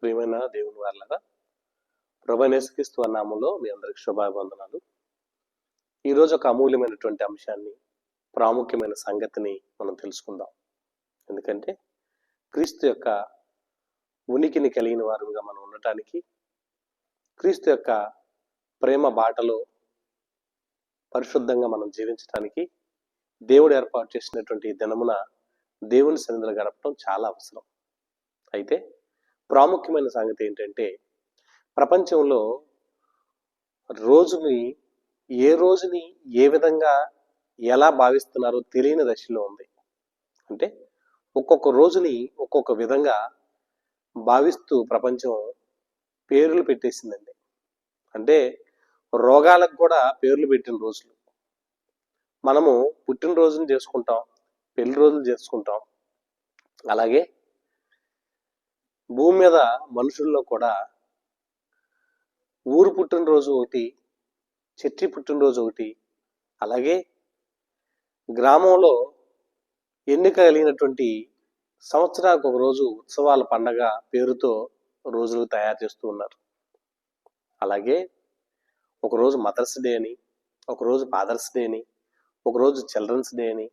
ప్రియమైన దేవుని వాళ్ళగా ప్రభువైన యేసుక్రీస్తు వారి నామములో మీ అందరికి శుభాభివందనాలు. ఈరోజు ఒక అమూల్యమైనటువంటి అంశాన్ని, ప్రాముఖ్యమైన సంగతిని మనం తెలుసుకుందాం. ఎందుకంటే క్రీస్తు యొక్క ఉనికిని కలిగిన వారుగా మనం ఉండటానికి, క్రీస్తు యొక్క ప్రేమ బాటలో పరిశుద్ధంగా మనం జీవించడానికి దేవుడు ఏర్పాటు చేసినటువంటి ఈ దినమున దేవుని సన్నిధిలో గడపడం చాలా అవసరం. అయితే ప్రాముఖ్యమైన సంగతి ఏంటంటే, ప్రపంచంలో రోజుని ఏ విధంగా ఎలా భావిస్తున్నారో తెలియని దశలో ఉంది. అంటే ఒక్కొక్క రోజుని ఒక్కొక్క విధంగా భావిస్తూ ప్రపంచం పేర్లు పెట్టేసిందండి. అంటే రోగాలకు కూడా పేర్లు పెట్టిన రోజులు. మనము పుట్టినరోజుని చేసుకుంటాం, పెళ్లి రోజులు చేసుకుంటాం. అలాగే భూమి మీద మనుషుల్లో కూడా ఊరు పుట్టినరోజు ఒకటి, చర్చి పుట్టినరోజు ఒకటి, అలాగే గ్రామంలో ఎన్నిక కలిగినటువంటి సంవత్సరానికి ఒక రోజు ఉత్సవాల పండగ పేరుతో రోజులు తయారు చేస్తూ ఉన్నారు. అలాగే ఒకరోజు మదర్స్ డే అని, ఒకరోజు ఫాదర్స్ డే అని, ఒకరోజు చిల్డ్రన్స్ డే అని,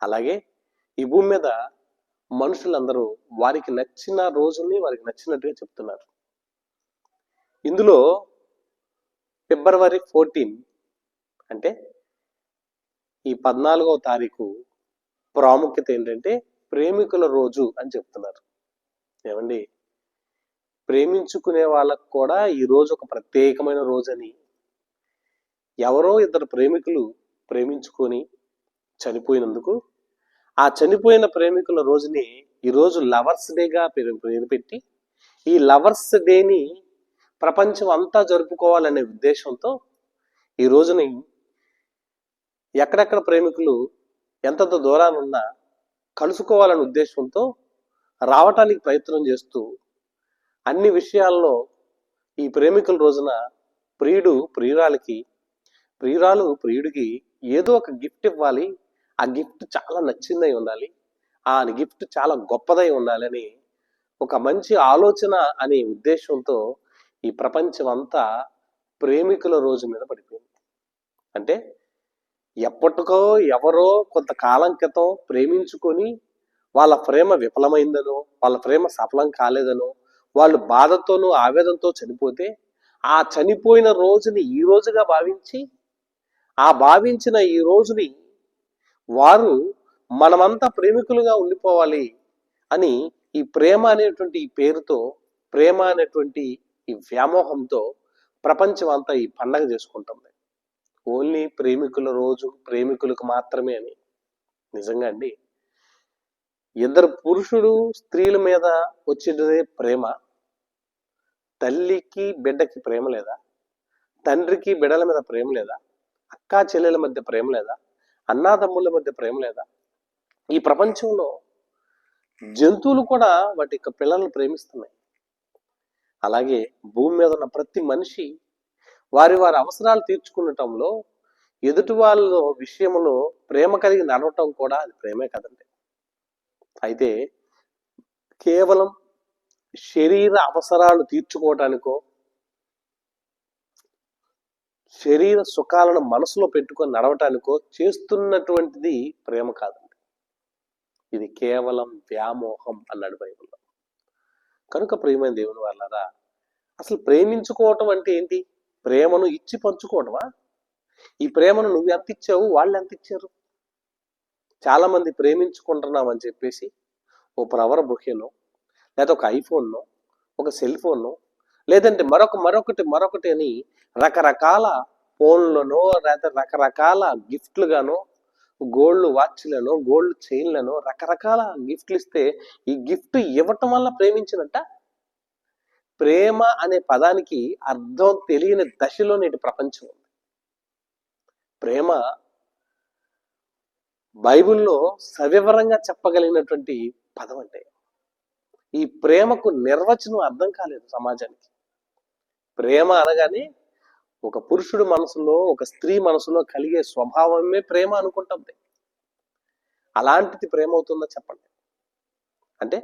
అలాగే ఈ భూమి మీద మనుషులందరూ వారికి నచ్చిన రోజుల్ని వారికి నచ్చినట్టుగా చెప్తున్నారు. ఇందులో ఫిబ్రవరి 14 అంటే ఈ 14వ తారీఖు ప్రాముఖ్యత ఏంటంటే ప్రేమికుల రోజు అని చెప్తున్నారు. ఏమండి, ప్రేమించుకునే వాళ్ళకు కూడా ఈ రోజు ఒక ప్రత్యేకమైన రోజు అని, ఎవరో ఇద్దరు ప్రేమికులు ప్రేమించుకొని చనిపోయినందుకు ఆ చనిపోయిన ప్రేమికుల రోజుని ఈరోజు లవర్స్ డేగా పేరు పెట్టి ఈ లవర్స్ డేని ప్రపంచం అంతా జరుపుకోవాలనే ఉద్దేశంతో ఈ రోజుని ఎక్కడెక్కడ ప్రేమికులు ఎంతంత దూరాన్ని ఉన్నా కలుసుకోవాలనే ఉద్దేశంతో రావటానికి ప్రయత్నం చేస్తూ అన్ని విషయాల్లో ఈ ప్రేమికుల రోజున ప్రియుడు ప్రియురాలికి, ప్రియురాలు ప్రియుడికి ఏదో ఒక గిఫ్ట్ ఇవ్వాలి, ఆ గిఫ్ట్ చాలా నచ్చిందై ఉండాలి, ఆ గిఫ్ట్ చాలా గొప్పదై ఉండాలని ఒక మంచి ఆలోచన అనే ఉద్దేశంతో ఈ ప్రపంచం అంతా ప్రేమికుల రోజు మీద పడిపోయింది. అంటే ఎప్పటికో ఎవరో కొంతకాలం క్రితం ప్రేమించుకొని వాళ్ళ ప్రేమ విఫలమైందనో, వాళ్ళ ప్రేమ సఫలం కాలేదనో, వాళ్ళు బాధతోనూ ఆవేదనతో చనిపోతే ఆ చనిపోయిన రోజుని ఈ రోజుగా భావించి, ఆ భావించిన ఈ రోజుని వారు మనమంతా ప్రేమికులుగా ఉండిపోవాలి అని ఈ ప్రేమ అనేటువంటి ఈ పేరుతో, ప్రేమ అనేటువంటి ఈ వ్యామోహంతో ప్రపంచం అంతా ఈ పండగ చేసుకుంటుంది. ఓన్లీ ప్రేమికుల రోజు ప్రేమికులకు మాత్రమే అని. నిజంగా అండి, ఇద్దరు పురుషుడు స్త్రీల మీద వచ్చేదే ప్రేమ. తల్లికి బిడ్డకి ప్రేమ లేదా? తండ్రికి బిడ్డల మీద ప్రేమ లేదా? అక్కా చెల్లెల మధ్య ప్రేమ లేదా? అన్నాదమ్ముల మధ్య ప్రేమ లేదా? ఈ ప్రపంచంలో జంతువులు కూడా వాటి యొక్క పిల్లలను ప్రేమిస్తున్నాయి. అలాగే భూమి మీద ఉన్న ప్రతి మనిషి వారి అవసరాలు తీర్చుకునటంలో, ఎదుటి వాళ్ళ విషయంలో ప్రేమ కలిగి నడవటం కూడా అది ప్రేమే కదండి. అయితే కేవలం శరీర అవసరాలు తీర్చుకోవటానికో, శరీర సుఖాలను మనసులో పెట్టుకొని నడవటానికో చేస్తున్నటువంటిది ప్రేమ కాదండి. ఇది కేవలం వ్యామోహం అన్నాడు బైబిల్లో. కనుక ప్రియమైన దేవుని వాళ్ళారా, అసలు ప్రేమించుకోవటం అంటే ఏంటి? ప్రేమను ఇచ్చి పంచుకోవటమా? ఈ ప్రేమను నువ్వు ఎంత ఇచ్చావు, వాళ్ళు ఎంత ఇచ్చారు? చాలా మంది ప్రేమించుకుంటున్నామని చెప్పేసి ఓ ప్రవర బుకేనో, లేదా ఒక ఐఫోన్నో, ఒక సెల్ ఫోన్నో, లేదంటే మరొకటి అని రకరకాల ఫోన్లను లేదా రకరకాల గిఫ్ట్లుగానో, గోల్డ్ వాచ్లను, గోల్డ్ చైన్లను, రకరకాల గిఫ్ట్లు ఇస్తే ఈ గిఫ్ట్ ఇవ్వటం వల్ల ప్రేమించినట్ట? ప్రేమ అనే పదానికి అర్థం తెలియని దశలో నేటి ప్రపంచం ఉంది. ప్రేమ బైబిల్లో సవివరంగా చెప్పగలిగినటువంటి పదం అంటే, ఈ ప్రేమకు నిర్వచనం అర్థం కాలేదు సమాజానికి. ప్రేమ అనగానే ఒక పురుషుడు మనసులో, ఒక స్త్రీ మనసులో కలిగే స్వభావమే ప్రేమ అనుకుంటుంది. అలాంటిది ప్రేమ అవుతుందో చెప్పండి. అంటే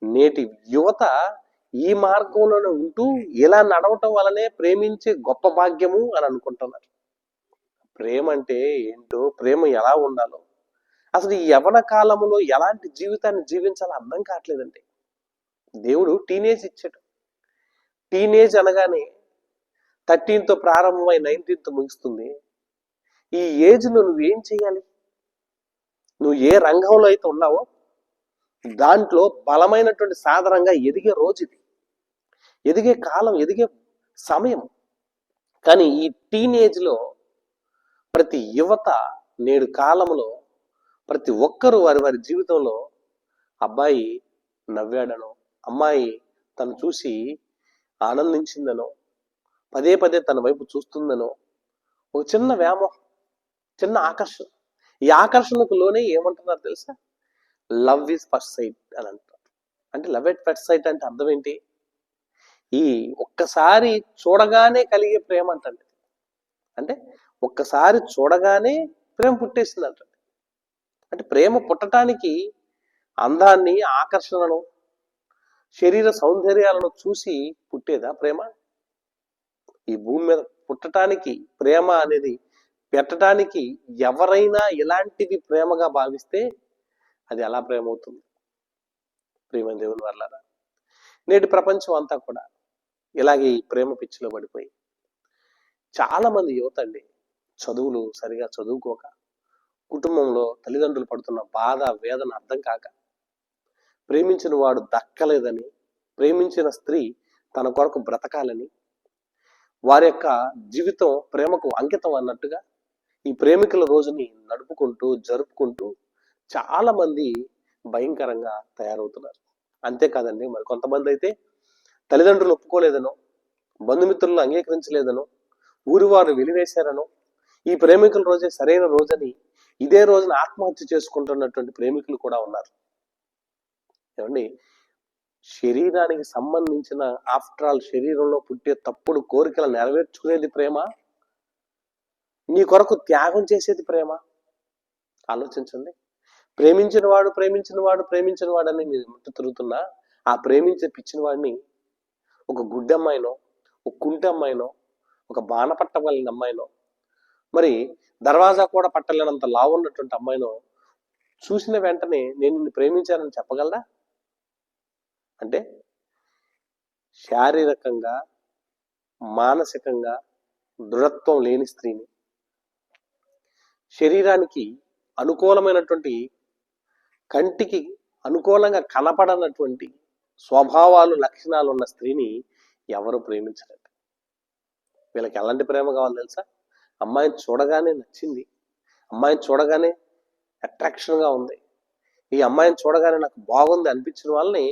నేటి యువత ఈ మార్గంలోనే ఉంటూ ఇలా నడవటం వలనే ప్రేమించే గొప్ప భాగ్యము అని అనుకుంటున్నారు. ప్రేమ అంటే ఏంటో, ప్రేమ ఎలా ఉండాలో, అసలు ఈ యవ్వన కాలంలో ఎలాంటి జీవితాన్ని జీవించాలో అర్థం కావట్లేదండి. దేవుడు టీనేజ్ ఇచ్చాడు. టీనేజ్ అనగానే 13తో ప్రారంభమై 19తో ముగుస్తుంది. ఈ ఏజ్లో నువ్వేం చేయాలి? నువ్వు ఏ రంగంలో అయితే ఉన్నావో దాంట్లో బలమైనటువంటి సాధనంగా ఎదిగే రోజు ఇది, ఎదిగే కాలం, ఎదిగే సమయం. కానీ ఈ టీనేజ్లో ప్రతి యువత నేడు కాలంలో ప్రతి ఒక్కరూ వారి వారి జీవితంలో అబ్బాయి నవ్వాడనో, అమ్మాయి తను చూసి ఆనందించిందనో, పదే పదే తన వైపు చూస్తుందనో ఒక చిన్న వ్యామోహం, చిన్న ఆకర్షణ. ఈ ఆకర్షణకు లోనే ఏమంటున్నారు తెలుసా? లవ్ ఈజ్ ఫస్ట్ సైట్ అని అంటారు. అంటే లవ్ ఎట్ ఫస్ట్ సైట్ అంటే అర్థం ఏంటి? ఈ ఒక్కసారి చూడగానే కలిగే ప్రేమ అంటండి. అంటే ఒక్కసారి చూడగానే ప్రేమ పుట్టేసింది అంటండి. అంటే ప్రేమ పుట్టడానికి అందాన్ని, ఆకర్షణను, శరీర సౌందర్యాలను చూసి పుట్టేదా ప్రేమ? ఈ భూమి మీద పుట్టడానికి, ప్రేమ అనేది పెట్టడానికి ఎవరైనా ఇలాంటివి ప్రేమగా భావిస్తే అది ఎలా ప్రేమ అవుతుంది? ప్రేమ దేవుని వల్ల నేటి ప్రపంచం అంతా కూడా ఇలాగే ఈ ప్రేమ పిచ్చిలో పడిపోయి చాలా మంది యువత అండి చదువులు సరిగా చదువుకోక, కుటుంబంలో తల్లిదండ్రులు పడుతున్న బాధ, వేదన అర్థం కాక, ప్రేమించిన వాడు దక్కలేదని, ప్రేమించిన స్త్రీ తన కొరకు బ్రతకాలని, వారి యొక్క జీవితం ప్రేమకు అంకితం అన్నట్టుగా ఈ ప్రేమికుల రోజుని నడుపుకుంటూ, జరుపుకుంటూ చాలా మంది భయంకరంగా తయారవుతున్నారు. అంతేకాదండి, మరి కొంతమంది అయితే తల్లిదండ్రులు ఒప్పుకోలేదనో, బంధుమిత్రులను అంగీకరించలేదనో, ఊరి వారు వెలివేశారనో, ఈ ప్రేమికుల రోజే సరైన రోజని ఇదే రోజున ఆత్మహత్య చేసుకుంటున్నటువంటి ప్రేమికులు కూడా ఉన్నారు. ఏమండి, శరీరానికి సంబంధించిన, ఆఫ్టర్ ఆల్ శరీరంలో పుట్టే తప్పుడు కోరికలు నెరవేర్చుకునేది ప్రేమ? నీ కొరకు త్యాగం చేసేది ప్రేమ? ఆలోచించండి. ప్రేమించిన వాడు అని మీరు ముట్టు తిరుగుతున్నా ఆ ప్రేమించే పిచ్చిన వాడిని ఒక గుడ్డమ్మాయినో, ఒక కుంటమ్మాయినో, ఒక బాణ పట్టగలిగిన అమ్మాయినో, మరి దర్వాజా కూడా పట్టలేనంత లావు ఉన్నటువంటి అమ్మాయినో చూసిన వెంటనే నేను నిన్ను ప్రేమించానని చెప్పగలరా? అంటే శారీరకంగా, మానసికంగా దృఢత్వం లేని స్త్రీని, శరీరానికి అనుకూలమైనటువంటి, కంటికి అనుకూలంగా కనపడనటువంటి స్వభావాలు, లక్షణాలు ఉన్న స్త్రీని ఎవరు ప్రేమించలేదు. వీళ్ళకి ఎలాంటి ప్రేమ కావాలి తెలుసా? అమ్మాయిని చూడగానే నచ్చింది, అమ్మాయిని చూడగానే అట్రాక్షన్గా ఉంది, ఈ అమ్మాయిని చూడగానే నాకు బాగుంది అనిపించిన వాళ్ళని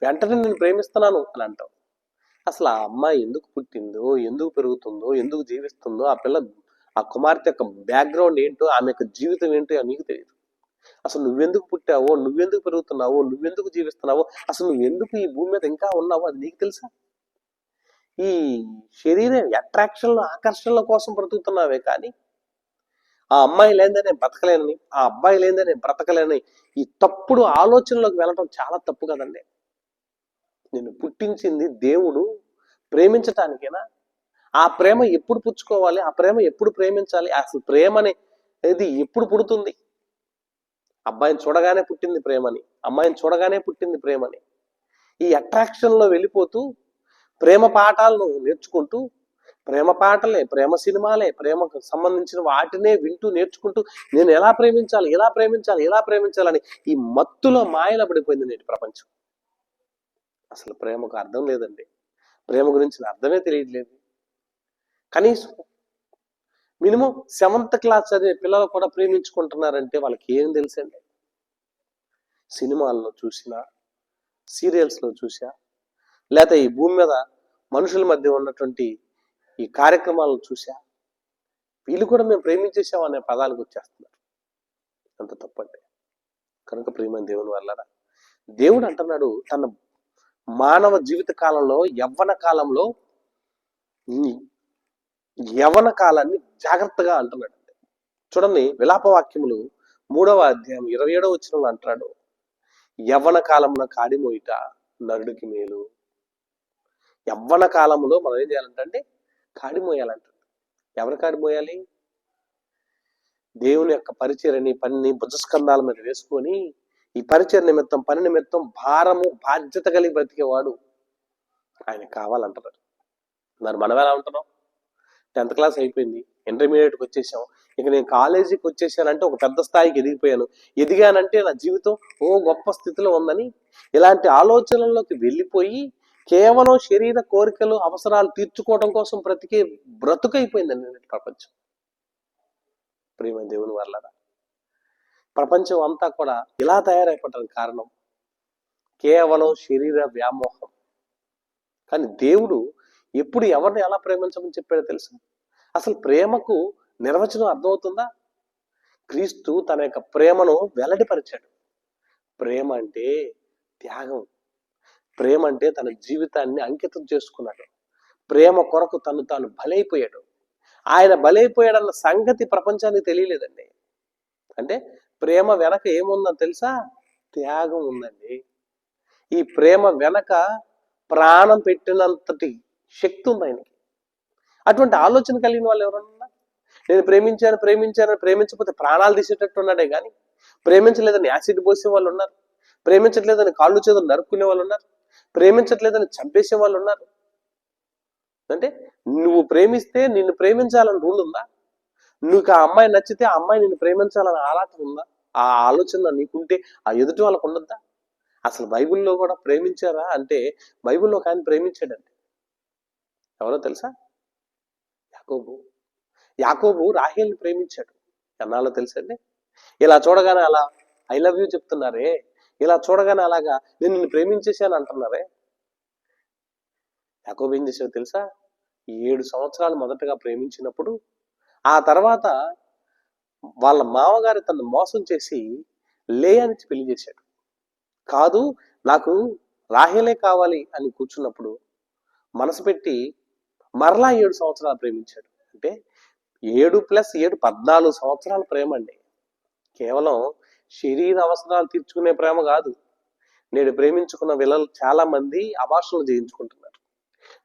వెంటనే నేను ప్రేమిస్తున్నాను అని అంటాం. అసలు ఆ అమ్మాయి ఎందుకు పుట్టిందో, ఎందుకు పెరుగుతుందో, ఎందుకు జీవిస్తుందో, ఆ కుమార్తె యొక్క బ్యాక్గ్రౌండ్ ఏంటో, ఆమె యొక్క జీవితం ఏంటో నీకు తెలియదు. అసలు నువ్వెందుకు పుట్టావో, నువ్వెందుకు పెరుగుతున్నావో, నువ్వెందుకు జీవిస్తున్నావో, అసలు నువ్వెందుకు ఈ భూమి మీద ఇంకా ఉన్నావో అది నీకు తెలుసా? ఈ శరీర అట్రాక్షన్లు, ఆకర్షణల కోసం బ్రతుకుతున్నావే కానీ ఆ అమ్మాయి లేనిదే బ్రతకలేనని, ఆ అబ్బాయి లేనిదే బ్రతకలేనని ఈ తప్పుడు ఆలోచనలోకి వెళ్ళటం చాలా తప్పు కదండి. నిన్ను పుట్టించింది దేవుడు ప్రేమించటానికేనా? ఆ ప్రేమ ఎప్పుడు పుచ్చుకోవాలి? ఆ ప్రేమ ఎప్పుడు ప్రేమించాలి? అసలు ప్రేమ అనేది ఎప్పుడు పుడుతుంది? అబ్బాయిని చూడగానే పుట్టింది ప్రేమని, అమ్మాయిని చూడగానే పుట్టింది ప్రేమని, ఈ అట్రాక్షన్లో వెళ్ళిపోతూ ప్రేమ పాఠాలను నేర్చుకుంటూ, ప్రేమ పాటలే, ప్రేమ సినిమాలే, ప్రేమకు సంబంధించిన వాటినే వింటూ నేర్చుకుంటూ నేను ఎలా ప్రేమించాలి, ఎలా ప్రేమించాలి, ఎలా ప్రేమించాలని ఈ మత్తులో మాయల పడిపోయింది నేటి ప్రపంచం. అసలు ప్రేమకు అర్థం లేదండి. ప్రేమ గురించి అర్థమే తెలియట్లేదు. కనీసం మినిమం 7th క్లాస్ చదివే పిల్లలు కూడా ప్రేమించుకుంటున్నారంటే వాళ్ళకి ఏం తెలుసండి? సినిమాల్లో చూసినా, సీరియల్స్లో చూసా, లేకపోతే ఈ భూమి మీద మనుషుల మధ్య ఉన్నటువంటి ఈ కార్యక్రమాలను చూసా, వీళ్ళు కూడా మేము ప్రేమించేసాం అనే పదాలకు వచ్చేస్తున్నారు. అంత తప్పండి. కనుక ప్రేమ దేవుని వల్ల దేవుడు అంటున్నాడు తన మానవ జీవిత కాలంలో, యవ్వన కాలాన్ని జాగ్రత్తగా అంటున్నాడు. చూడండి, విలాపవాక్యములు 3వ అధ్యాయం 27వ వచనంలో అంటున్నాడు, యవ్వన కాలమున కాడిమోయిట నరుడికి మేలు. యవ్వన కాలంలో మనం ఏం చేయాలంటే కాడి మోయాలంట. ఎవరు కాడి మోయాలి? దేవుని యొక్క పరిచర్యని పనిని భుజస్కంధాల మీద వేసుకొని ఈ పరిచయ నిమిత్తం పని నిమిత్తం భారము బాధ్యత కలిగి బ్రతికేవాడు ఆయన కావాలంటారు. మరి మనం ఎలా ఉంటున్నాం? 10th క్లాస్ అయిపోయింది, ఇంటర్మీడియట్కి వచ్చేసాం, ఇక నేను కాలేజీకి వచ్చేసానంటే ఒక పెద్ద స్థాయికి ఎదిగానంటే నా జీవితం గొప్ప స్థితిలో ఉందని ఇలాంటి ఆలోచనల్లోకి వెళ్ళిపోయి కేవలం శరీర కోరికలు అవసరాలు తీర్చుకోవడం కోసం బ్రతుకైపోయిందండి ప్రపంచం. ప్రేమ దేవుని వల్ల ప్రపంచం అంతా కూడా ఇలా తయారైపోవడానికి కారణం కేవలం శరీర వ్యామోహం. కానీ దేవుడు ఎప్పుడు ఎవరిని ఎలా ప్రేమించమని చెప్పాడో తెలుసా? అసలు ప్రేమకు నిర్వచనం అర్థమవుతుందా? క్రీస్తు తన యొక్క ప్రేమను వెల్లడిపరిచాడు. ప్రేమ అంటే త్యాగం, ప్రేమ అంటే తన జీవితాన్ని అంకితం చేసుకున్నాడు, ప్రేమ కొరకు తాను బలైపోయాడు. ఆయన బలైపోయాడన్న సంగతి ప్రపంచానికి తెలియలేదండి. అంటే ప్రేమ వెనక ఏముందని తెలుసా? త్యాగం ఉందండి. ఈ ప్రేమ వెనక ప్రాణం పెట్టినంతటి శక్తి ఉంది ఆయనకి. అటువంటి ఆలోచన కలిగిన వాళ్ళు ఎవరన్నా? నేను ప్రేమించకపోతే ప్రాణాలు తీసేటట్టు ఉన్నాడే కానీ ప్రేమించలేదని యాసిడ్ పోసే వాళ్ళు ఉన్నారు, ప్రేమించట్లేదని కాళ్ళు చేతులు నరుక్కునే వాళ్ళు ఉన్నారు, ప్రేమించట్లేదని చంపేసే వాళ్ళు ఉన్నారు. అంటే నువ్వు ప్రేమిస్తే నిన్ను ప్రేమించాలని రూల్ ఉందా? నువ్వు ఆ అమ్మాయి నచ్చితే ఆ అమ్మాయి నిన్ను ప్రేమించాలని ఆరాటం ఉందా? ఆ ఆలోచన నీకుంటే ఆ ఎదుటి వాళ్ళకు ఉండద్దా? అసలు బైబిల్లో కూడా ప్రేమించారా అంటే బైబిల్లో ఒక ఆయన ప్రేమించాడండి. ఎవరో తెలుసా? యాకోబు రాహేల్ని ప్రేమించాడు. ఎన్నాళ్ళో తెలుసండి? ఇలా చూడగానే అలా ఐ లవ్ యూ చెప్తున్నారే, ఇలా చూడగానే అలాగా నేను నిన్ను ప్రేమించేశాను అంటున్నారే. యాకోబు ఏం చేశాడు తెలుసా? 7 సంవత్సరాలు మొదటగా ప్రేమించినప్పుడు ఆ తర్వాత వాళ్ళ మామగారు తను మోసం చేసి లేయానిచ్చి పెళ్లి చేశాడు. కాదు నాకు రాహేలే కావాలి అని కూర్చున్నప్పుడు మనసు పెట్టి మరలా 7 సంవత్సరాలు ప్రేమించాడు. అంటే 7 + 7 14 సంవత్సరాల ప్రేమ అండి. కేవలం శరీర అవసరాలు తీర్చుకునే ప్రేమ కాదు. నేడు ప్రేమించుకున్న పిల్లలు చాలా మంది అబార్షణలు చేయించుకుంటున్నారు.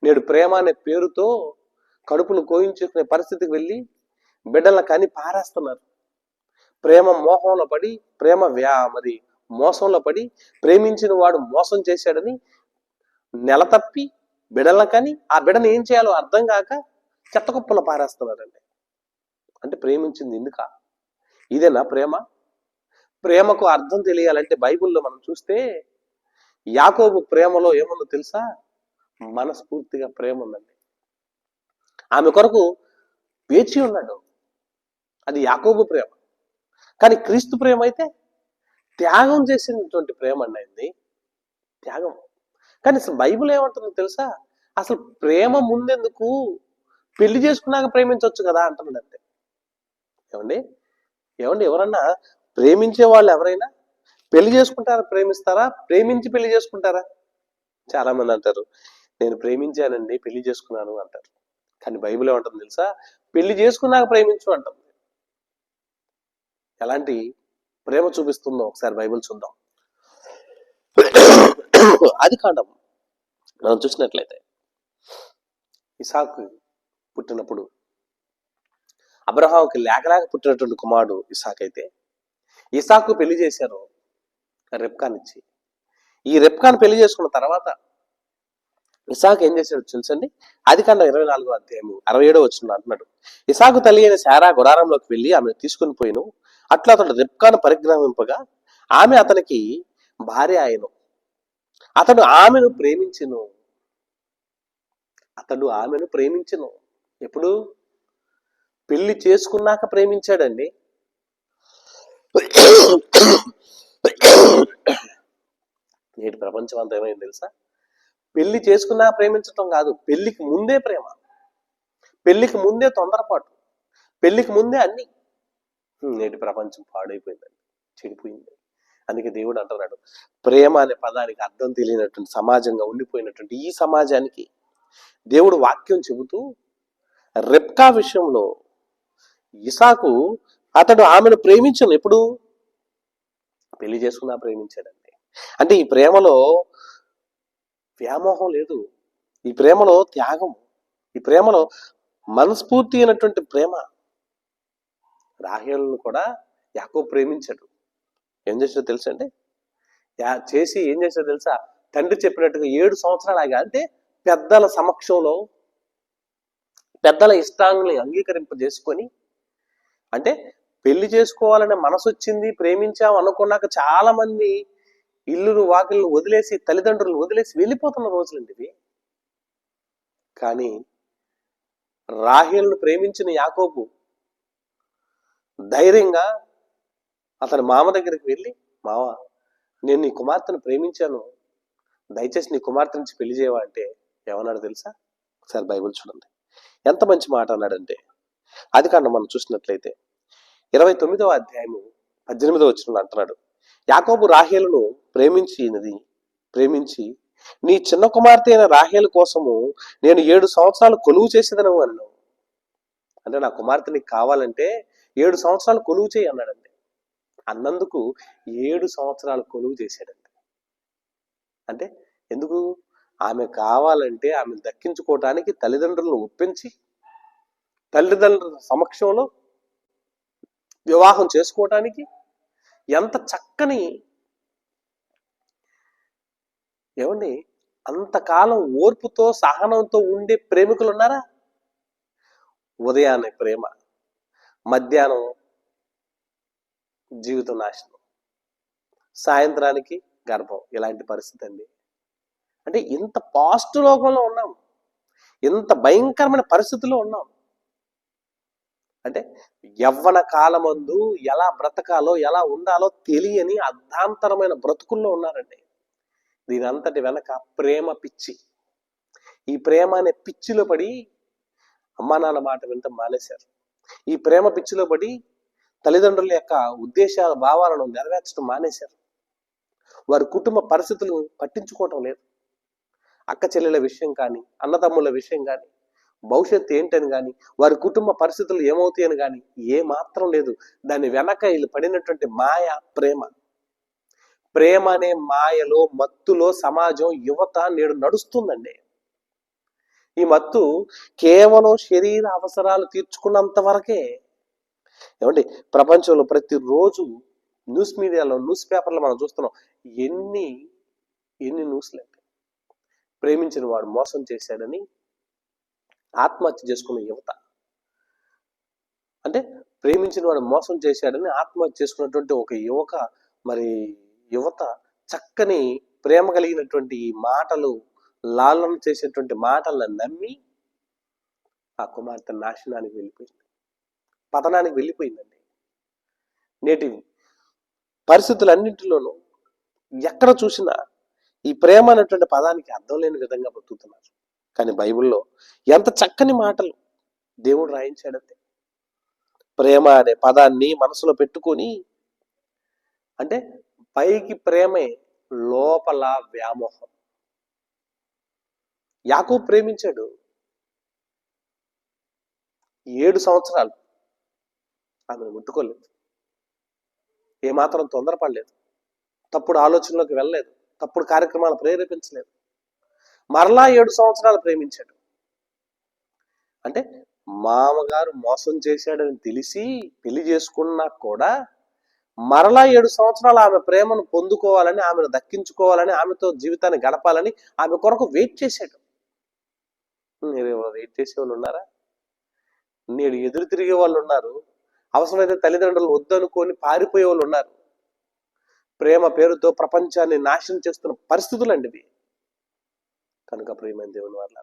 నేడు ప్రేమ అనే పేరుతో కడుపును కోయించుకునే పరిస్థితికి వెళ్ళి బిడ్డల కని పారేస్తున్నారు. ప్రేమ మోహంలో పడి మోసంలో పడి ప్రేమించిన వాడు మోసం చేశాడని నెల తప్పి బిడ్డల కని ఆ బిడ్డను ఏం చేయాలో అర్థం కాక చెత్తకుప్పలో పారేస్తున్నారండి. అంటే ప్రేమించింది ఎందుకా? ఇదేనా ప్రేమ? ప్రేమకు అర్థం తెలియాలంటే బైబిల్లో మనం చూస్తే యాకోబు ప్రేమలో ఏముందో తెలుసా? మనస్ఫూర్తిగా ప్రేమ ఉందండి. ఆమె కొరకు వేచి ఉన్నాడు. అది యాకోబు ప్రేమ. కానీ క్రీస్తు ప్రేమ అయితే త్యాగం చేసినటువంటి ప్రేమ అండి. త్యాగం. కానీ అసలు బైబిల్ ఏమంటుందో తెలుసా? అసలు ప్రేమ ముందెందుకు, పెళ్లి చేసుకున్నాక ప్రేమించవచ్చు కదా అంటున్నాడు అంతే. ఏమండి ఎవరన్నా ప్రేమించే వాళ్ళు ఎవరైనా పెళ్లి చేసుకుంటారా, ప్రేమిస్తారా? ప్రేమించి పెళ్లి చేసుకుంటారా? చాలా మంది అంటారు నేను ప్రేమించానండి పెళ్లి చేసుకున్నాను అంటారు. కానీ బైబిల్ ఏమంటుంది తెలుసా? పెళ్లి చేసుకున్నాక ప్రేమించు అంటుంది. ఎలాంటి ప్రేమ చూపిస్తుందో ఒకసారి బైబిల్ చూద్దాం. ఆదికాండం మనం చూసినట్లయితే ఇసాకు పుట్టినప్పుడు అబ్రహాముకి లేకలేక పుట్టినటువంటి కుమారుడు ఇసాకు అయితే ఇసాకు పెళ్లి చేశారు రెబ్కానిచ్చి. ఈ రెబ్కాను పెళ్లి చేసుకున్న తర్వాత ఇసాకు ఏం చేశాడు తెలుసండి? ఆదికాండం 24వ అధ్యాయము 67వ వచనం అంటున్నాడు, ఇసాకు తల్లి అయిన శారా గుడారంలోకి వెళ్ళి ఆమెను తీసుకుని పోయిను. అట్లా అతడు రెబ్కాను పరిగ్రహింపగా ఆమె అతనికి భార్య ఆయను. అతడు ఆమెను ప్రేమించును. ఎప్పుడు? పెళ్లి చేసుకున్నాక ప్రేమించాడండి. నేటి ప్రపంచం అంతా ఏమైంది తెలుసా? పెళ్లి చేసుకున్నాక ప్రేమించటం కాదు, పెళ్లికి ముందే ప్రేమ, పెళ్లికి ముందే తొందరపాటు, పెళ్లికి ముందే అన్ని. నేటి ప్రపంచం పాడైపోయిందండి, చెడిపోయింది. అందుకే దేవుడు అంటున్నాడు, ప్రేమ అనే పదానికి అర్థం తెలియనటువంటి సమాజంగా ఉండిపోయినటువంటి ఈ సమాజానికి దేవుడు వాక్యం చెబుతూ రెబ్కా విషయంలో ఇసాకు అతడు ఆమెను ప్రేమించను. ఎప్పుడు? పెళ్లి చేసుకున్నా ప్రేమించాడండి. అంటే ఈ ప్రేమలో వ్యామోహం లేదు, ఈ ప్రేమలో త్యాగం, ఈ ప్రేమలో మనస్ఫూర్తి అయినటువంటి ప్రేమ. రాహేలును కూడా యాకోబు ప్రేమించాడు. ఏం చేసాడో తెలుసండి? చేసి ఏం చేసాడో తెలుసా? తండ్రి చెప్పినట్టుగా 7 సంవత్సరాలు ఆగా, అంటే పెద్దల సమక్షంలో పెద్దల ఇష్టాన్ని అంగీకరింపజేసుకొని, అంటే పెళ్లి చేసుకోవాలనే మనసు వచ్చింది, ప్రేమించాం అనుకున్నాక చాలా మంది ఇల్లులు వాకిళ్ళు వదిలేసి, తల్లిదండ్రులు వదిలేసి వెళ్ళిపోతున్న రోజులండి ఇవి. కానీ రాహేలును ప్రేమించిన యాకోబు ధైర్యంగా అతని మామ దగ్గరికి వెళ్ళి, మామ, నేను నీ కుమార్తెను ప్రేమించాను, దయచేసి నీ కుమార్తె నుంచి పెళ్లి చేయవా అంటే ఏమన్నాడు తెలుసా? ఒకసారి బైబిల్ చూడండి, ఎంత మంచి మాట అన్నాడంటే, ఆదికాండం మనం చూసినట్లయితే 29వ అధ్యాయము 18వ వచనంలో అంటున్నాడు, యాకోబు రాహేలును ప్రేమించి నీ చిన్న కుమార్తె అయిన రాహేలు కోసము నేను 7 సంవత్సరాలు కొలువు చేసేదను అన్నాను. అంటే నా కుమార్తె నీకు కావాలంటే 7 సంవత్సరాలు కొలువు చేయి అన్నాడండి. అన్నందుకు 7 సంవత్సరాలు కొలువు చేశాడండి. అంటే ఎందుకు? ఆమె కావాలంటే ఆమెను దక్కించుకోవటానికి తల్లిదండ్రులను ఒప్పించి, తల్లిదండ్రుల సమక్షంలో వివాహం చేసుకోవటానికి. ఎంత చక్కని, ఏమండి, అంతకాలం ఓర్పుతో సహనంతో ఉండే ప్రేమికులు ఉన్నారా? ఉదయాన్నే ప్రేమ, మధ్యాహ్నం జీవితం నాశనం, సాయంత్రానికి గర్భం. ఇలాంటి పరిస్థితి అండి. అంటే ఇంత పాస్ట్ లోకంలో ఉన్నాం, ఇంత భయంకరమైన పరిస్థితుల్లో ఉన్నాం. అంటే యవ్వన కాలమందు ఎలా బ్రతకాలో, ఎలా ఉండాలో తెలియని అర్ధాంతరమైన బ్రతుకుల్లో ఉన్నారండి. దీని అంతటి వెనక ప్రేమ పిచ్చి. ఈ ప్రేమ అనే పిచ్చిలో పడి అమ్మా నాన్న మాట వినటం మానేశారు. ఈ ప్రేమ పిచ్చిలో పడి తల్లిదండ్రుల యొక్క ఉద్దేశాల భావాలను నెరవేర్చడం మానేశారు. వారి కుటుంబ పరిస్థితులను పట్టించుకోవటం లేదు. అక్క చెల్లెల విషయం కానీ, అన్నదమ్ముల విషయం కానీ, భవిష్యత్తు ఏంటని కానీ, వారి కుటుంబ పరిస్థితులు ఏమవుతాయని కానీ ఏ మాత్రం లేదు. దాని వెనక వీళ్ళు పడినటువంటి మాయ ప్రేమ. ప్రేమ అనే మాయలో, మత్తులో సమాజం, యువత నేడు నడుస్తుందండి. ఈ మత్తు కేవలం శరీర అవసరాలు తీర్చుకున్నంత వరకే. ఏమండి, ప్రపంచంలో ప్రతిరోజు న్యూస్ మీడియాలో, న్యూస్ పేపర్లో మనం చూస్తున్నాం. ఎన్ని న్యూస్లు అంటే ప్రేమించిన వాడు మోసం చేశాడని ఆత్మహత్య చేసుకున్న యువత, అంటే ప్రేమించిన వాడు మోసం చేశాడని ఆత్మహత్య చేసుకున్నటువంటి ఒక యువత చక్కని ప్రేమ కలిగినటువంటి ఈ మాటలు, లాలన చేసేటువంటి మాటలను నమ్మి ఆ కుమార్తె నాశనానికి వెళ్ళిపోయింది, పతనానికి వెళ్ళిపోయిందండి. నేటి పరిస్థితులన్నింటిలోనూ ఎక్కడ చూసినా ఈ ప్రేమ అనేటువంటి పదానికి అర్థం లేని విధంగా బతుకుతున్నారు. కానీ బైబిల్లో ఎంత చక్కని మాటలు దేవుడు రాయించాడంటే, ప్రేమ అనే పదాన్ని మనసులో పెట్టుకొని, అంటే పైకి ప్రేమే, లోపల వ్యామోహం. యాకోబు ప్రేమించాడు 7 సంవత్సరాలు, ఆమెను ముట్టుకోలేదు, ఏమాత్రం తొందరపడలేదు, తప్పుడు ఆలోచనలోకి వెళ్ళలేదు, తప్పుడు కార్యక్రమాలు ప్రేరేపించలేదు. మరలా 7 సంవత్సరాలు ప్రేమించాడు. అంటే మామగారు మోసం చేశాడని తెలిసి పెళ్లి చేసుకున్నా కూడా మరలా 7 సంవత్సరాలు ఆమె ప్రేమను పొందుకోవాలని, ఆమెను దక్కించుకోవాలని, ఆమెతో జీవితాన్ని గడపాలని ఆమె కొరకు వెయిట్ చేశాడు. మీరు వెయిట్ చేసే వాళ్ళు ఉన్నారా? నేడు ఎదురు తిరిగే వాళ్ళు ఉన్నారు. అవసరమైతే తల్లిదండ్రులు వద్దనుకొని పారిపోయే వాళ్ళు ఉన్నారు. ప్రేమ పేరుతో ప్రపంచాన్ని నాశనం చేస్తున్న పరిస్థితులు అండి ఇవి. కనుక ప్రియమైన దేవుని వాళ్ళ,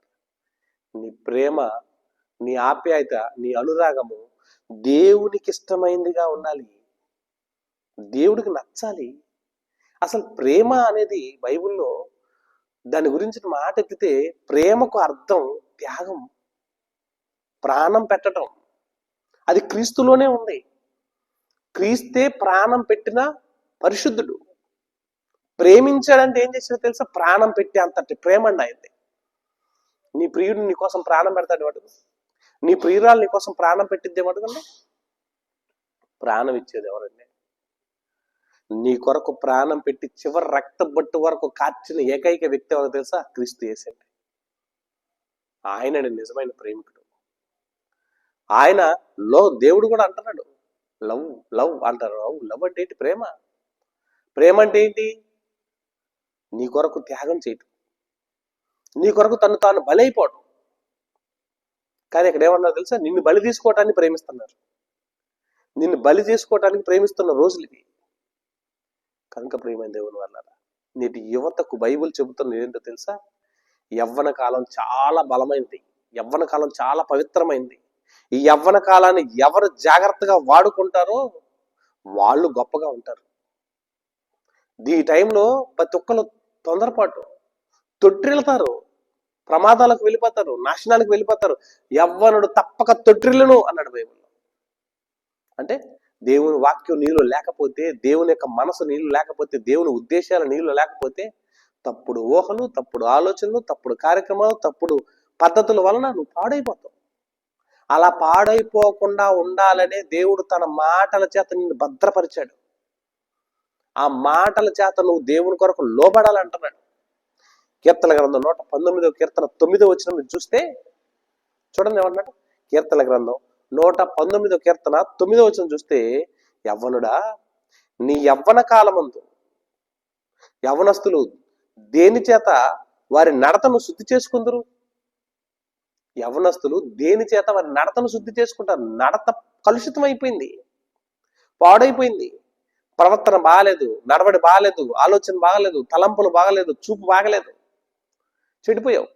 నీ ప్రేమ, నీ ఆప్యాయత, నీ అనురాగము దేవునికి ఇష్టమైందిగా ఉండాలి, దేవుడికి నచ్చాలి. అసలు ప్రేమ అనేది బైబిల్లో దాని గురించి మాట ఎత్తితే ప్రేమకు అర్థం త్యాగం, ప్రాణం పెట్టడం. అది క్రీస్తులోనే ఉంది. క్రీస్తే ప్రాణం పెట్టిన పరిశుద్ధుడు. ప్రేమించాడంటే ఏం చేసినా తెలుసా? ప్రాణం పెట్టి అంతటి ప్రేమ అండి ఆయనది. నీ ప్రియుడు నీ కోసం ప్రాణం పెడతాడు మటుకు, నీ ప్రియురాలు నీ కోసం ప్రాణం పెట్టిద్దే మటుకండి. ప్రాణం ఇచ్చేది ఎవరండి? నీ కొరకు ప్రాణం పెట్టి చివరి రక్త బొట్టు వరకు కార్చిన ఏకైక వ్యక్తి ఎవరు తెలుసా? క్రీస్తు యేసండి. ఆయనని నిజమైన ప్రేమికుడు. ఆయన దేవుడు కూడా అంటున్నాడు, లవ్ లవ్ అంటారు. లవ్ అంటే ఏంటి? ప్రేమ. ప్రేమ అంటే ఏంటి? నీ కొరకు త్యాగం చేయటం, నీ కొరకు తను తాను బలైపోవటం. కానీ ఇక్కడ ఏమన్నా తెలుసా? నిన్ను బలి తీసుకోవటాన్ని ప్రేమిస్తున్నారు. నిన్ను బలి చేసుకోవటానికి ప్రేమిస్తున్న రోజులు ఇవి. కనుక ప్రియమైన దేవుని వల్ల నేటి యువతకు బైబిల్ చెబుతున్న ఏంటో తెలుసా? యవ్వన కాలం చాలా బలమైనది, యవ్వన కాలం చాలా పవిత్రమైంది. ఈ యవ్వన కాలాన్ని ఎవరు జాగ్రత్తగా వాడుకుంటారో వాళ్ళు గొప్పగా ఉంటారు. ఈ టైంలో ప్రతి ఒక్కరు తొందరపాటు, తొట్టిల్తారు, ప్రమాదాలకు వెళ్ళిపోతారు, నాశనానికి వెళ్ళిపోతారు. యవ్వనుడు తప్పక తొట్టిల్లును అన్నాడు బైబిల్లో. అంటే దేవుని వాక్యం నీళ్ళు లేకపోతే, దేవుని యొక్క మనసు నీళ్ళు లేకపోతే, దేవుని ఉద్దేశాలు నీళ్ళు లేకపోతే తప్పుడు ఊహలు, తప్పుడు ఆలోచనలు, తప్పుడు కార్యక్రమాలు, తప్పుడు పద్ధతుల వలన నువ్వు పాడైపోతావు. అలా పాడైపోకుండా ఉండాలనే దేవుడు తన మాటల చేత నిన్ను భద్రపరిచాడు. ఆ మాటల చేత నువ్వు దేవుని కొరకు లోబడాలంటున్నాడు. కీర్తన గ్రంథం 119వ కీర్తన 9వ వచనం మీరు చూస్తే చూడండి ఏమన్నాడు? కీర్తన గ్రంథం 119వ కీర్తన 9వ వచనం చూస్తే, యవ్వనుడా నీ యవ్వన కాలమందు యవ్వనస్తులు దేని చేత వారి నడతను శుద్ధి చేసుకుందరు? యవ్వనస్తులు దేని చేత వారి నడతను శుద్ధి చేసుకుంటారు? నడత కలుషితం అయిపోయింది, పాడైపోయింది. ప్రవర్తన బాగలేదు, నడవడి బాగలేదు, ఆలోచన బాగలేదు, తలంపులు బాగలేదు, చూపు బాగలేదు. చెడిపోయావు.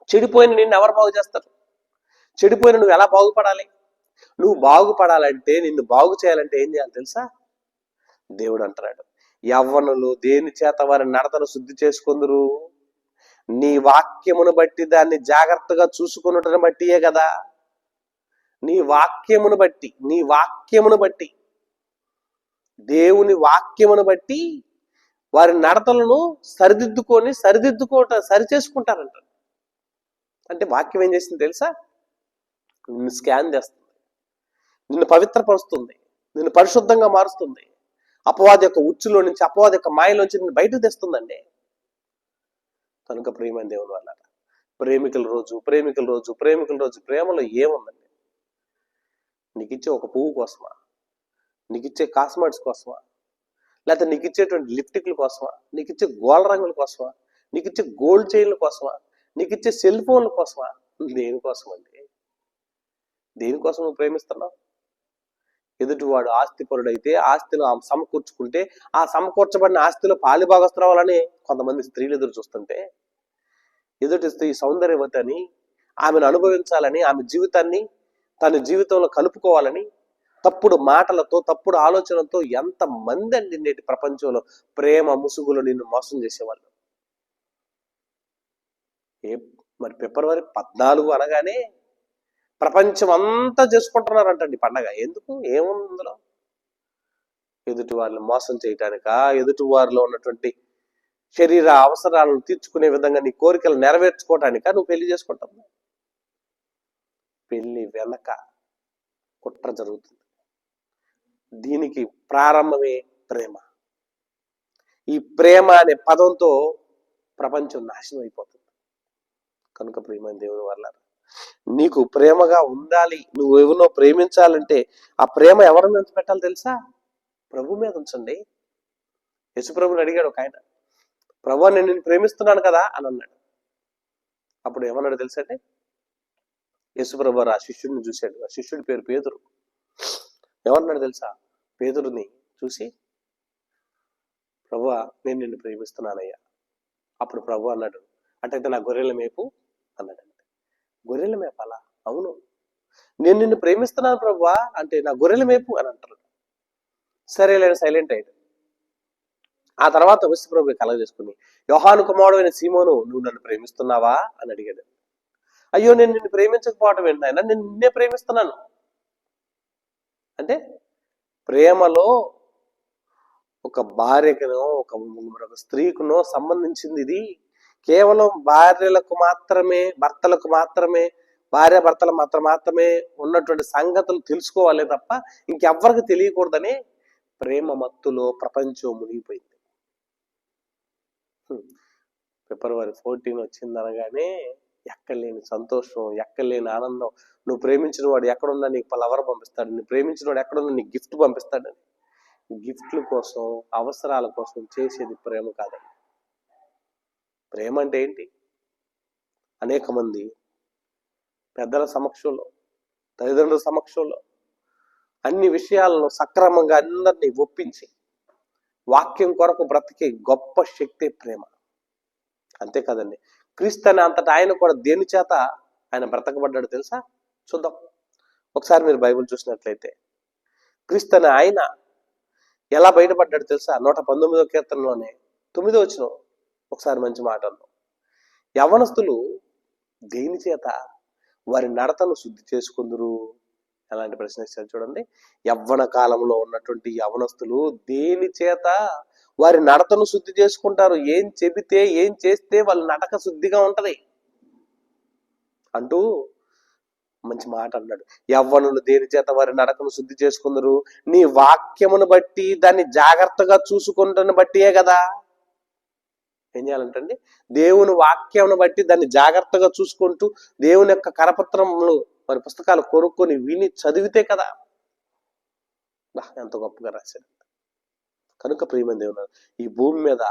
చెడిపోయిన నిన్ను ఎవరు బాగు చేస్తారు? చెడిపోయిన నువ్వు ఎలా బాగుపడాలి? నువ్వు బాగుపడాలంటే, నిన్ను బాగు చేయాలంటే ఏం చేయాలి తెలుసా? దేవుడు అంటున్నాడు, యవ్వనులు దేని చేత వారి నడతను శుద్ధి చేసుకుందరు? నీ వాక్యమును బట్టి, దాన్ని జాగ్రత్తగా చూసుకున్నటను బట్టియే కదా. నీ వాక్యమును బట్టి, నీ వాక్యమును బట్టి, దేవుని వాక్యమును బట్టి వారి నడతలను సరి చేసుకుంటారంట. అంటే వాక్యం ఏం చేస్తుంది తెలుసా? నిన్ను స్కాన్ చేస్తుంది, నిన్ను పవిత్రపరుస్తుంది, నిన్ను పరిశుద్ధంగా మారుస్తుంది. అపవాది యొక్క ఉచ్చులో నుంచి, అపవాది యొక్క మాయలోంచి నిన్ను బయటకు తెస్తుందండి. కనుక ప్రియమైన దేవుని వల్ల ప్రేమికుల రోజు, ప్రేమికుల రోజు, ప్రేమికుల రోజు. ప్రేమలో ఏముందండి? నీకు ఇచ్చే ఒక పువ్వు కోసమా? నీకు ఇచ్చే కాస్మెటిక్స్ కోసమా? లేకపోతే నీకు ఇచ్చేటువంటి లిప్టిక్ల కోసమా? నీకు ఇచ్చే గోల్డ్ రంగుల కోసమా? నీకు ఇచ్చే గోల్డ్ చైన్ల కోసమా? నీకు ఇచ్చే సెల్ ఫోన్ల కోసమా? దేనికోసం అండి? దేనికోసం నువ్వు ప్రేమిస్తున్నావు? ఎదుటివాడు ఆస్తిపరుడైతే ఆస్తిలో సమకూర్చుకుంటే, ఆ సమకూర్చబడిన ఆస్తిలో పాలిభాగస్త్రావాలని కొంతమంది స్త్రీలు ఎదురు చూస్తుంటే, ఎదుటి స్త్రీ సౌందర్యవతని, ఆమెను అనుభవించాలని, ఆమె జీవితాన్ని తన జీవితంలో కలుపుకోవాలని తప్పుడు మాటలతో, తప్పుడు ఆలోచనలతో ఎంత మంది అండి నేటి ప్రపంచంలో ప్రేమ ముసుగులో నిన్ను మోసం చేసేవాళ్ళు. మరి ఫిబ్రవరి 14 అనగానే ప్రపంచం అంతా చేసుకుంటున్నారంటండి పండగ. ఎందుకు? ఏముంది అందులో? ఎదుటి వారిని మోసం చేయటానికా? ఎదుటి వారిలో ఉన్నటువంటి శరీర అవసరాలను తీర్చుకునే విధంగా నీ కోరికలు నెరవేర్చుకోవటానికా నువ్వు పెళ్లి చేసుకుంటావు? పెళ్లి వెనక కుట్ర జరుగుతుంది. దీనికి ప్రారంభమే ప్రేమ. ఈ ప్రేమ అనే పదంతో ప్రపంచం నాశనం అయిపోతుంది. కనుక ప్రియమైన దేవుని వల్ల నీకు ప్రేమగా ఉండాలి, నువ్వు ఎవరినో ప్రేమించాలంటే ఆ ప్రేమ ఎవరి మీద పెట్టాలి తెలుసా? ప్రభు మీద ఉంచండి. యేసుప్రభుని అడిగాడు ఒక ఆయన, ప్రభు నేను నిన్ను ప్రేమిస్తున్నాను కదా అని అన్నాడు. అప్పుడు ఏమన్నాడు తెలుసా? అంటే యేసుప్రభు ఆ శిష్యుడిని చూశాడు. ఆ శిష్యుడి పేరు పేతురు. ఏమన్నాడు తెలుసా? పేతురుని చూసి, ప్రభువా నేను నిన్ను ప్రేమిస్తున్నానయ్యా. అప్పుడు ప్రభు అన్నాడు, అంటే నా గొర్రెల మేపు అన్నాడు. గొర్రెల మేపాలా? అవును, నేను నిన్ను ప్రేమిస్తున్నాను ప్రభువా అంటే నా గొర్రెల మేపు అని అంటారు. సరేలేని సైలెంట్ అయ్యాడు. ఆ తర్వాత యేసుప్రభు కలగ చేసుకుని, యోహాను కుమారుడు అయిన సీమోను నువ్వు నన్ను ప్రేమిస్తున్నావా అని అడిగాడు. అయ్యో నేను నిన్ను ప్రేమించకపోవటం ఏంటైనా, నేను నిన్నే ప్రేమిస్తున్నాను అంటే ప్రేమలో ఒక భార్యకునో ఒక స్త్రీకునో సంబంధించింది ఇది. కేవలం భార్యలకు మాత్రమే, భర్తలకు మాత్రమే, భార్య భర్తలు మాత్రమే ఉన్నటువంటి సంగతులు తెలుసుకోవాలి తప్ప ఇంకెవ్వరికి తెలియకూడదని ప్రేమ మత్తులో ప్రపంచం మునిగిపోయింది. ఫిబ్రవరి 14 వచ్చిందనగానే ఎక్కడలేని సంతోషం, ఎక్కడలేని ఆనందం. నువ్వు ప్రేమించిన వాడు ఎక్కడున్నా నీకు లవర్ పంపిస్తాడు, నువ్వు ప్రేమించిన వాడు ఎక్కడున్నా నీకు గిఫ్ట్ పంపిస్తాడని. గిఫ్ట్ల కోసం, అవసరాల కోసం చేసేది ప్రేమ కాదండి. ప్రేమ అంటే ఏంటి? అనేక మంది పెద్దల సమక్షంలో, తల్లిదండ్రుల సమక్షంలో అన్ని విషయాలను సక్రమంగా అందరినీ ఒప్పించి వాక్యం కొరకు బ్రతికే గొప్ప శక్తి ప్రేమ. అంతే కదండి. క్రీస్తు అనే అంతటా ఆయన కూడా దేని చేత ఆయన బ్రతకబడ్డాడు తెలుసా? చూద్దాం ఒకసారి. మీరు బైబిల్ చూసినట్లయితే క్రీస్తు అనే ఆయన ఎలా బయటపడ్డాడు తెలుసా? 119వ కీర్తనలోనే 9వ వచనం ఒకసారి మంచి మాటల్లో, యవనస్తులు దేని చేత వారి నడతను శుద్ధి చేసుకుందరు. ఎలాంటి ప్రశ్న ఇచ్చారు చూడండి. యవ్వన కాలంలో ఉన్నటువంటి యవనస్తులు దేని చేత వారి నడతను శుద్ధి చేసుకుంటారు? ఏం చెబితే, ఏం చేస్తే వాళ్ళ నడక శుద్ధిగా ఉంటది అంటూ మంచి మాట అన్నాడు. యవ్వనులు దేని చేత వారి నడకను శుద్ధి చేసుకుందరు? నీ వాక్యమును బట్టి, దాన్ని జాగ్రత్తగా చూసుకుంటాను బట్టియే కదా. ఏం చేయాలంటండి? దేవుని వాక్యమును బట్టి దాన్ని జాగ్రత్తగా చూసుకుంటూ దేవుని యొక్క కరపత్రములు మరి పుస్తకాలు కొనుక్కొని విని చదివితే కదా. ఎంత గొప్పగా రాశాడు. కనుక ప్రియమైన దేవుడు, ఈ భూమి మీద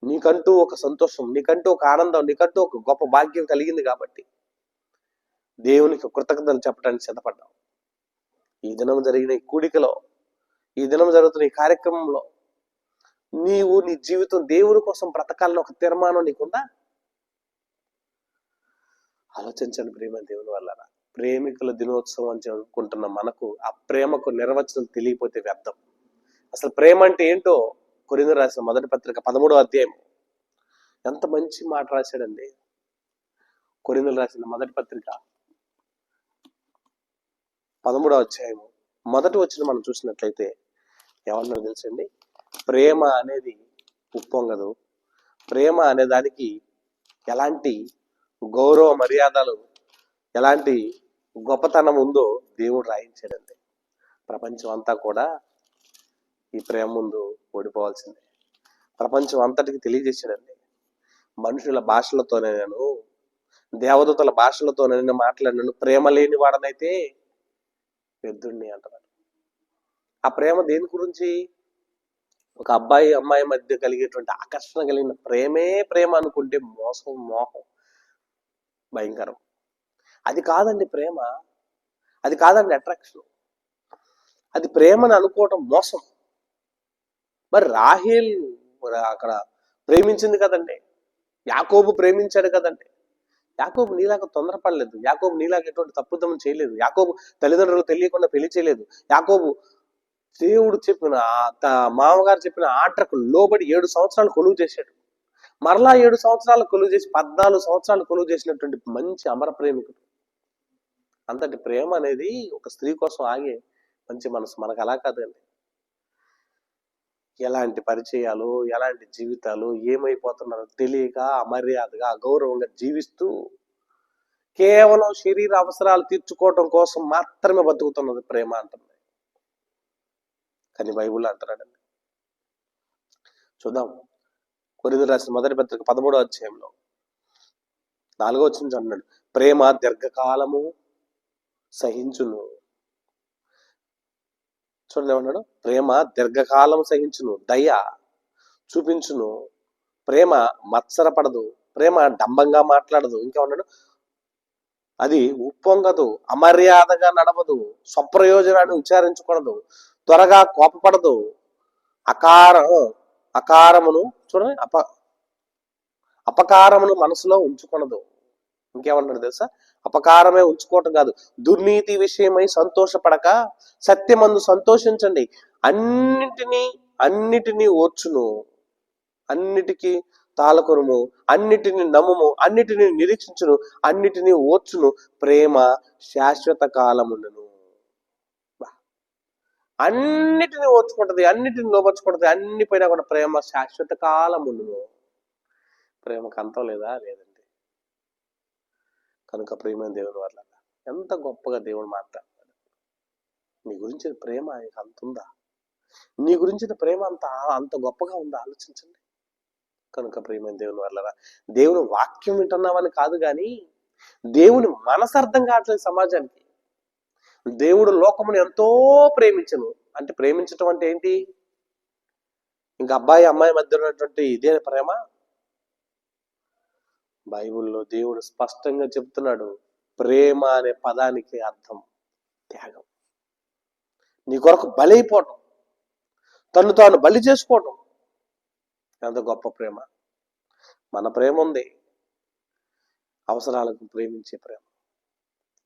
నీకంటూ ఒక సంతోషం, నీకంటూ ఒక ఆనందం, నీకంటూ ఒక గొప్ప భాగ్యం కలిగింది కాబట్టి దేవునికి కృతజ్ఞతలు చెప్పడానికి సిద్ధపడ్డాం. ఈ దినం జరిగిన ఈ కూడికలో, ఈ దినం జరుగుతున్న ఈ కార్యక్రమంలో నీవు నీ జీవితం దేవుని కోసం బ్రతకాలని ఒక తీర్మానం నీకుందా? ఆలోచించండి ప్రియమైన దేవుని వల్ల. ప్రేమికుల దినోత్సవం అని చెప్పుకుంటున్న మనకు ఆ ప్రేమకు నిర్వచనం తెలియకపోతే వ్యర్థం. అసలు ప్రేమ అంటే ఏంటో కొరింథీయులకు రాసిన మొదటి పత్రిక 13వ అధ్యాయం ఎంత మంచి మాట రాశాడండి. కొరింథీయులకు రాసిన మొదటి పత్రిక 13వ అధ్యాయం మొదటి వచనం మనం చూసినట్లయితే ఏమన్నారో తెలుసండి? ప్రేమ అనేది ఉప్పొంగదు, ప్రేమ అనే దానికి ఎలాంటి గౌరవ మర్యాదలు, ఎలాంటి గొప్పతనం ఉందో దేవుడు రాయించాడండి. ప్రపంచం అంతా కూడా ఈ ప్రేమ ముందు ఓడిపోవాల్సిందే. ప్రపంచం అంతటికి తెలియజేశాడండి. మనుషుల భాషలతోనే నేను, దేవదూతల భాషలతోనే నేను మాట్లాడినాను, ప్రేమ లేని వాడనైతే పెద్దుణ్ణి అంటున్నాడు. ఆ ప్రేమ దేని గురించి? ఒక అబ్బాయి అమ్మాయి మధ్య కలిగేటువంటి ఆకర్షణ కలిగిన ప్రేమే ప్రేమ అనుకుంటే మోసం, మోహం, భయంకరం. అది కాదండి ప్రేమ, అది కాదండి అట్రాక్షన్. అది ప్రేమని అనుకోవటం మోసం. మరి రాహేల్ అక్కడ ప్రేమించింది కదండి, యాకోబు ప్రేమించాడు కదండి. యాకోబు నీలాగా తొందరపడలేదు, యాకోబు నీలాగా ఎటువంటి తప్పుదం చేయలేదు, యాకోబు తల్లిదండ్రులు తెలియకుండా పెళ్లి చేయలేదు. యాకోబు దేవుడు చెప్పిన మామగారు చెప్పిన ఆర్డర్కు లోబడి 7 సంవత్సరాలు కొలువు చేశాడు. మరలా 7 సంవత్సరాలు కొలువు చేసి 14 సంవత్సరాలు కొలువు చేసినటువంటి మంచి అమర ప్రేమికుడు. అంతటి ప్రేమ అనేది ఒక స్త్రీ కోసం ఆగే మంచి మనసు. మనకు అలా కాదండి. ఎలాంటి పరిచయాలు, ఎలాంటి జీవితాలు ఏమైపోతున్నారో తెలియక అమర్యాదగా, అగౌరవంగా జీవిస్తూ కేవలం శరీర అవసరాలు తీర్చుకోవటం కోసం మాత్రమే బతుకుతున్నది ప్రేమ అంటుంది. కానీ బైబిల్ అంటున్నాడండి. చూద్దాం. కొరింథీయులకు రాసిన మొదటి పత్రిక 13వ అధ్యాయంలో 4వ వచనం అన్నాడు, ప్రేమ దీర్ఘకాలము సహించును. చూడండి ఏమన్నాడు? ప్రేమ దీర్ఘకాలం సహించును, దయ చూపించును, ప్రేమ మత్సరపడదు, ప్రేమ డంబంగా మాట్లాడదు. ఇంకేమన్నాడు? అది ఉప్పొంగదు, అమర్యాదగా నడవదు, స్వప్రయోజనాన్ని విచారించకూడదు, త్వరగా కోపపడదు, అకారమును చూడండి అపకారమును మనసులో ఉంచుకొనదు. ఇంకేమన్నాడు తెలుసా? అపకారమే ఉంచుకోవటం కాదు, దుర్నీతి విషయమై సంతోషపడక సత్యమందు సంతోషించండి, అన్నిటినీ ఓర్చును, అన్నిటికీ తాళకొనుము, అన్నిటిని నమ్ముము, అన్నిటిని నిరీక్షించును, అన్నిటినీ ఓర్చును, ప్రేమ శాశ్వత కాలముండును. అన్నిటిని ఓర్చుకుంటది, అన్నిటిని లోపరుచుకుంటది, అన్ని పైన కూడా ప్రేమ శాశ్వత కాలముండును. ప్రేమకు అంతం లేదా? లేదండి. కనుక ప్రేమైన దేవుని వల్ల ఎంత గొప్పగా దేవుడు మాట్లాడతాడు. నీ గురించిన ప్రేమ అంత ఉందా? నీ గురించిన ప్రేమ అంత గొప్పగా ఉందా? ఆలోచించండి. కనుక ప్రేమైన దేవుని వల్ల దేవుని వాక్యం వింటున్నామని కాదు, కానీ దేవుని మనసు అర్థం కావట్లేదు సమాజానికి. దేవుడు లోకమును ఎంతో ప్రేమించను అంటే, ప్రేమించటం అంటే ఏంటి? ఇంకా అబ్బాయి అమ్మాయి మధ్య ఉన్నటువంటి ఇదే ప్రేమ? బైబిల్లో దేవుడు స్పష్టంగా చెప్తున్నాడు, ప్రేమ అనే పదానికి అర్థం త్యాగం. నీ కొరకు బలైపోవటం, తను తాను బలి చేసుకోవటం. ఎంత గొప్ప ప్రేమ! మన ప్రేమ ఉంది, అవసరాలకు ప్రేమించే ప్రేమ.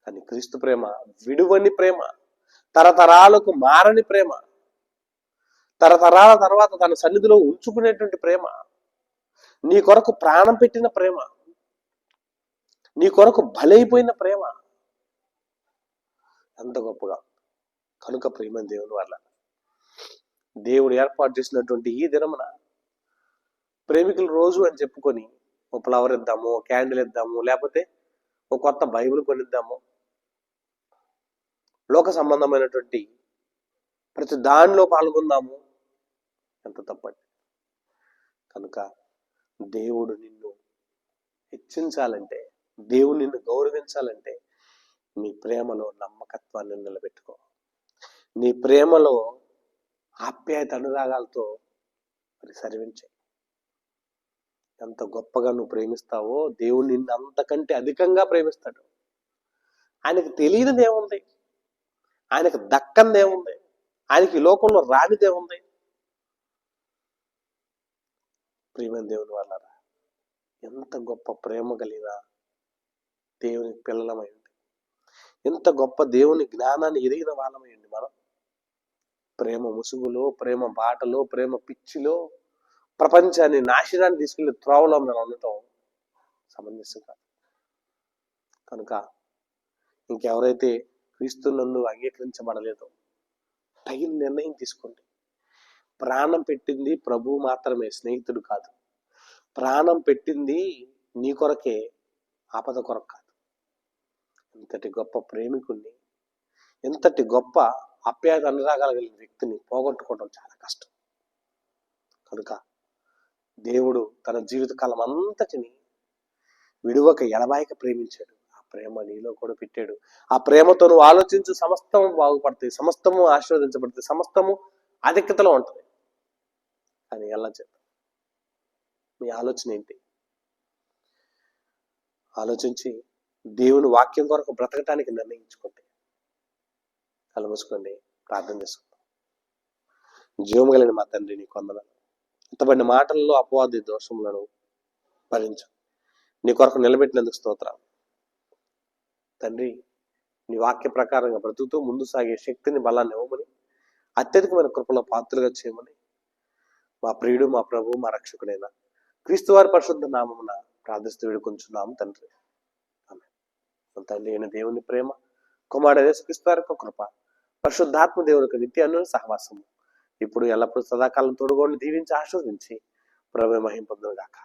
కానీ క్రీస్తు ప్రేమ విడువని ప్రేమ, తరతరాలకు మారని ప్రేమ, తరతరాల తర్వాత తన సన్నిధిలో ఉంచుకునేటువంటి ప్రేమ, నీ కొరకు ప్రాణం పెట్టిన ప్రేమ, నీ కొరకు బలైపోయిన ప్రేమ. ఎంత గొప్పగా! కనుక ప్రేమ దేవుని వల్ల దేవుడు ఏర్పాటు చేసినటువంటి ఈ దినమున ప్రేమికుల రోజు అని చెప్పుకొని ఒక ఫ్లవర్ ఇద్దాము, క్యాండిల్ ఇద్దాము, లేకపోతే ఒక కొత్త బైబిల్ కొనిద్దాము, లోక సంబంధమైనటువంటి ప్రతి దానిలో పాల్గొందాము. ఎంత తప్పండి! కనుక దేవుడు నిన్ను హెచ్చించాలంటే, దేవుడు నిన్ను గౌరవించాలంటే, నీ ప్రేమలో నమ్మకత్వాన్ని నిలబెట్టుకో. నీ ప్రేమలో ఆప్యాయత అనురాగాలతో మరి సర్వించే. ఎంత గొప్పగా నువ్వు ప్రేమిస్తావో దేవుడు నిన్ను అంతకంటే అధికంగా ప్రేమిస్తాడు. ఆయనకు తెలియనిది ఏముంది? ఆయనకు దక్కనిది ఏముంది? ఆయనకి ఈ లోకంలో రానిది ఏముంది? ప్రేమ దేవుని వాళ్ళరా, ఎంత గొప్ప ప్రేమ కలిగిన దేవుని పిల్లలమైంది, ఎంత గొప్ప దేవుని జ్ఞానాన్ని ఎరిగిన వాళ్ళమైంది మనం. ప్రేమ ముసుగులో, ప్రేమ బాటలో, ప్రేమ పిచ్చిలో ప్రపంచాన్ని నాశనాన్ని తీసుకెళ్లి త్రోవలో మనం ఉండటం సమంజసం కాదు. కనుక ఇంకెవరైతే క్రీస్తునందు అంగీకరించబడలేదో తగిన నిర్ణయం తీసుకోండి. ప్రాణం పెట్టింది ప్రభువు మాత్రమే, స్నేహితుడు కాదు. ప్రాణం పెట్టింది నీ కొరకే, ఆపద కొరకు కాదు. ఎంతటి గొప్ప ప్రేమికుణ్ణి, ఎంతటి గొప్ప ఆప్యాయత అనురాగాలు కలిగిన వ్యక్తిని పోగొట్టుకోవడం చాలా కష్టం. కనుక దేవుడు తన జీవితకాలం అంతటిని విడువక ఎడబాయక ప్రేమించాడు. ఆ ప్రేమ నీలో కూడా పెట్టాడు. ఆ ప్రేమతో నువ్వు ఆలోచించు, సమస్తము బాగుపడతాయి, సమస్తము ఆశీర్వదించబడతాయి, సమస్తము ఆధిక్యతలో ఉంటుంది. కానీ ఎలా చేద్దాం? మీ ఆలోచన ఏంటి? ఆలోచించి దేవుని వాక్యం కొరకు బ్రతకటానికి నిర్ణయించుకోండి. కళ్ళు మూసుకోండి, ప్రార్థన చేసుకుందాం. జీవము కలిగిన మా తండ్రి, నీ కొందనాలు. ఇంతబడిన మాటల్లో అపవాది దోషములను భరించు. నీ కొరకు నిలబెట్టినందుకు స్తోత్రాలు తండ్రి. నీ వాక్య ప్రకారంగా బ్రతుకుతూ ముందు సాగే శక్తిని, బలాన్ని ఇవ్వమని, అత్యధికమైన కృపలో పాత్రలుగా చేయమని మా ప్రియుడు, మా ప్రభు, మా రక్షకుడైన క్రీస్తు వారి పరిశుద్ధ నామమున ప్రార్థిస్తూ వేడుకొంచున్నాము తండ్రి. ఆమేన్. తండ్రి అయిన దేవుని ప్రేమ, కుమారుడైన యేసుక్రీస్తు వారి కృప, పరిశుద్ధాత్మ దేవునికి నిత్య అన్యోన్య సహవాసము ఇప్పుడు ఎల్లప్పుడూ సదాకాలం తోడుగోని దీవించి ఆశీర్వదించి ప్రభు మహిమ పొందును గాక.